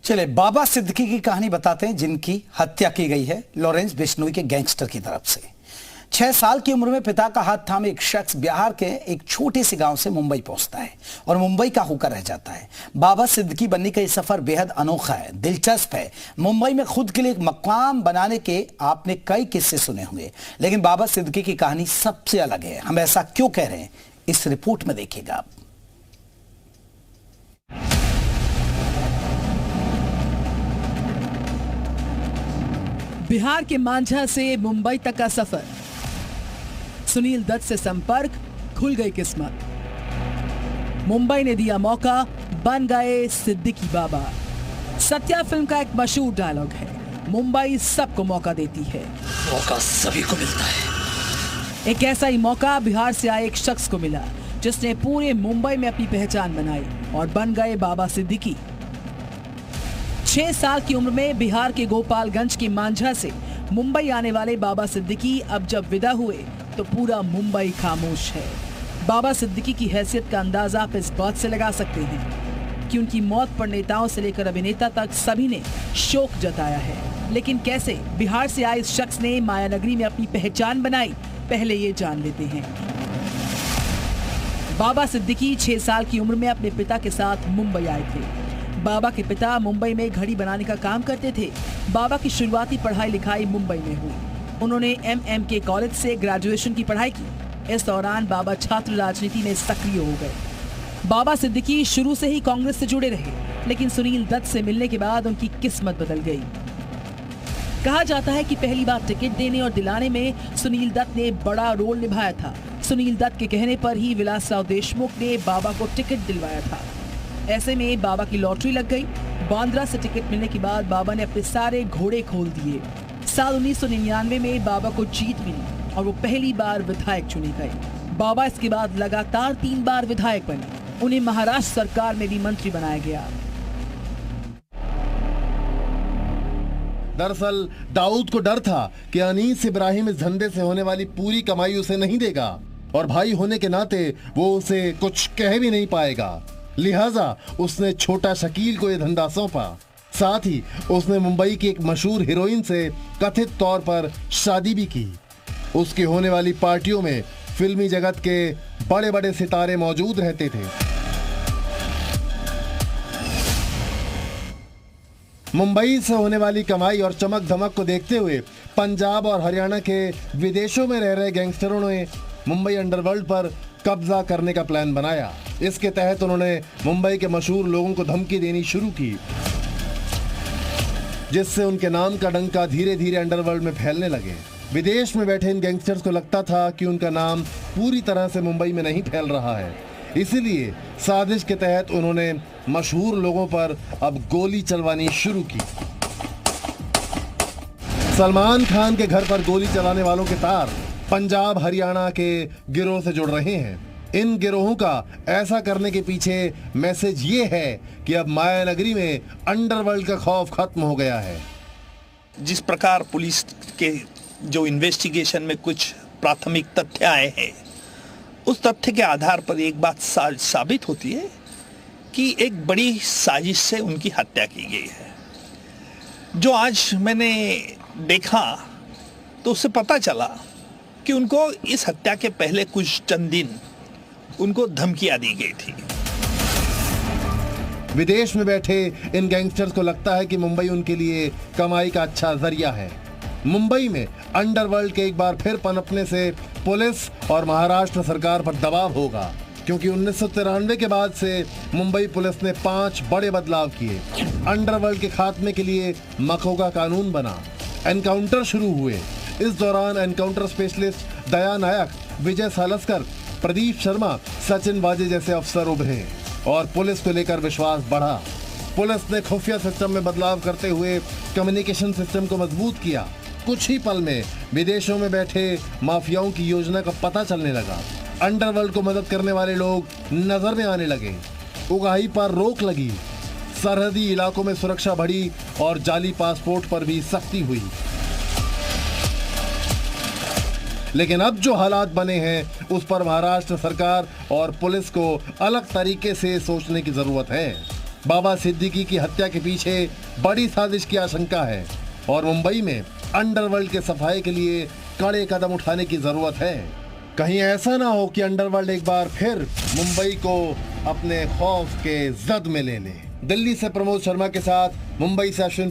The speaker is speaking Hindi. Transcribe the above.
चले बाबा सिद्दीकी की कहानी बताते हैं, जिनकी हत्या की गई है लॉरेंस बिश्नोई के गैंगस्टर की तरफ से। 6 साल की उम्र में पिता का हाथ थामे एक शख्स बिहार के एक छोटे से गांव से मुंबई पहुंचता है और मुंबई का होकर रह जाता है। बाबा सिद्दीकी बनने का ये सफर बेहद अनोखा है, दिलचस्प है। मुंबई में खुद के लिए एक मकाम बनाने के आपने कई किस्से सुने होंगे, लेकिन बाबा सिद्दीकी की कहानी सबसे अलग है। हम ऐसा क्यों कह रहे हैं, इस रिपोर्ट में देखिएगा आप। बिहार के मांझा से मुंबई तक का सफर, सुनील दत्त से संपर्क, खुल गई किस्मत। मुंबई ने दिया मौका, बन गए सिद्दीकी बाबा। सत्या फिल्म का एक मशहूर डायलॉग है, मुंबई सबको मौका देती है, मौका सभी को मिलता है। एक ऐसा ही मौका बिहार से आए एक शख्स को मिला, जिसने पूरे मुंबई में अपनी पहचान बनाई और बन गए बाबा सिद्दीकी। 6 साल की उम्र में बिहार के गोपालगंज के मांझा से मुंबई आने वाले बाबा सिद्दीकी अब जब विदा हुए तो पूरा मुंबई खामोश है। बाबा सिद्दीकी की हैसियत का अंदाजा आप इस बात से लगा सकते हैं कि उनकी मौत पर नेताओं से लेकर अभिनेता तक सभी ने शोक जताया है। लेकिन कैसे बिहार से आए इस शख्स ने मायानगरी में अपनी पहचान बनाई, पहले ये जान लेते हैं। बाबा सिद्दीकी 6 साल की उम्र में अपने पिता के साथ मुंबई आए थे। बाबा के पिता मुंबई में घड़ी बनाने का काम करते थे। बाबा की शुरुआती पढ़ाई लिखाई मुंबई में हुई। उन्होंने MMK कॉलेज से ग्रेजुएशन की पढ़ाई की। इस दौरान बाबा छात्र राजनीति में सक्रिय हो गए। बाबा सिद्दीकी शुरू से ही कांग्रेस से जुड़े रहे, लेकिन सुनील दत्त से मिलने के बाद उनकी किस्मत बदल गई। कहा जाता है कि पहली बार टिकट देने और दिलाने में सुनील दत्त ने बड़ा रोल निभाया था। सुनील दत्त के कहने पर ही विलासराव देशमुख ने बाबा को टिकट दिलवाया था। ऐसे में बाबा की लॉटरी लग गई। बांद्रा से टिकट मिलने के बाद बाबा ने अपने सारे घोड़े खोल दिए। साल 1999 में बाबा को जीत मिली और वो पहली बार विधायक चुने गए। बाबा इसके बाद लगातार 3 बार विधायक बने। उन्हें महाराष्ट्र सरकार में भी मंत्री बनाया गया। दरअसल दाऊद को डर था कि अनीस इब्राहिम इस धंधे से होने वाली पूरी कमाई उसे नहीं देगा और भाई होने के नाते वो उसे कुछ कह भी नहीं पाएगा। लिहाजा उसने छोटा शकील को यह धंधा सौंपा। साथ ही उसने मुंबई की एक मशहूर हीरोइन से कथित तौर पर शादी भी की। उसकी होने वाली पार्टियों में फिल्मी जगत के बड़े बड़े सितारे मौजूद रहते थे। मुंबई से होने वाली कमाई और चमक धमक को देखते हुए पंजाब और हरियाणा के विदेशों में रह रहे गैंगस्टरों ने मुंबई अंडरवर्ल्ड पर कब्जा करने का प्लान बनाया। इसके तहत उन्होंने मुंबई के मशहूर लोगों को धमकी देनी शुरू की, जिससे उनके नाम का डंका धीरे धीरे अंडरवर्ल्ड में फैलने लगे। विदेश में बैठे इन गैंगस्टर्स को लगता था कि उनका नाम पूरी तरह से मुंबई में नहीं फैल रहा है, इसीलिए साजिश के तहत उन्होंने मशहूर लोगों पर अब गोली चलवानी शुरू की। सलमान खान के घर पर गोली चलाने वालों के तार पंजाब हरियाणा के गिरोह से जुड़ रहे हैं। इन गिरोहों का ऐसा करने के पीछे मैसेज ये है कि अब मायानगरी में अंडरवर्ल्ड का खौफ खत्म हो गया है। जिस प्रकार पुलिस के जो इन्वेस्टिगेशन में कुछ प्राथमिक तथ्य आए हैं, उस तथ्य के आधार पर एक बात साबित होती है कि एक बड़ी साजिश से उनकी हत्या की गई है। जो आज मैंने देखा तो उससे पता चला कि उनको इस हत्या के पहले कुछ चंद दिन उनको धमकियां दी गई थी। विदेश में बैठे इन गैंगस्टर्स को लगता है कि मुंबई उनके लिए कमाई का अच्छा जरिया है। मुंबई में अंडरवर्ल्ड के एक बार फिर पनपने से पुलिस और महाराष्ट्र सरकार पर दबाव होगा, क्योंकि 1993 के बाद से मुंबई पुलिस ने 5 बड़े बदलाव किए। अंडरवर्ल्ड के खात्मे के लिए मकोगा कानून बना, एनकाउंटर शुरू हुए। इस दौरान एनकाउंटर स्पेशलिस्ट दया नायक, विजय सालस्कर, प्रदीप शर्मा, सचिन वाजे जैसे अफसर उभरे और पुलिस को लेकर विश्वास बढ़ा। पुलिस ने खुफिया सिस्टम में बदलाव करते हुए कम्युनिकेशन सिस्टम को मजबूत किया। कुछ ही पल में विदेशों में बैठे माफियाओं की योजना का पता चलने लगा। अंडरवर्ल्ड को मदद करने वाले लोग नजर में आने लगे। उगाही पर रोक लगी, सरहदी इलाकों में सुरक्षा बढ़ी और जाली पासपोर्ट पर भी सख्ती हुई। लेकिन अब जो हालात बने हैं उस पर महाराष्ट्र सरकार और पुलिस को अलग तरीके से सोचने की जरूरत है। बाबा सिद्दीकी की हत्या के पीछे बड़ी साजिश की आशंका है और मुंबई में अंडरवर्ल्ड के सफाई के लिए कड़े कदम उठाने की जरूरत है। कहीं ऐसा ना हो कि अंडरवर्ल्ड एक बार फिर मुंबई को अपने खौफ के जद में ले ले। दिल्ली से प्रमोद शर्मा के साथ मुंबई से अश्विन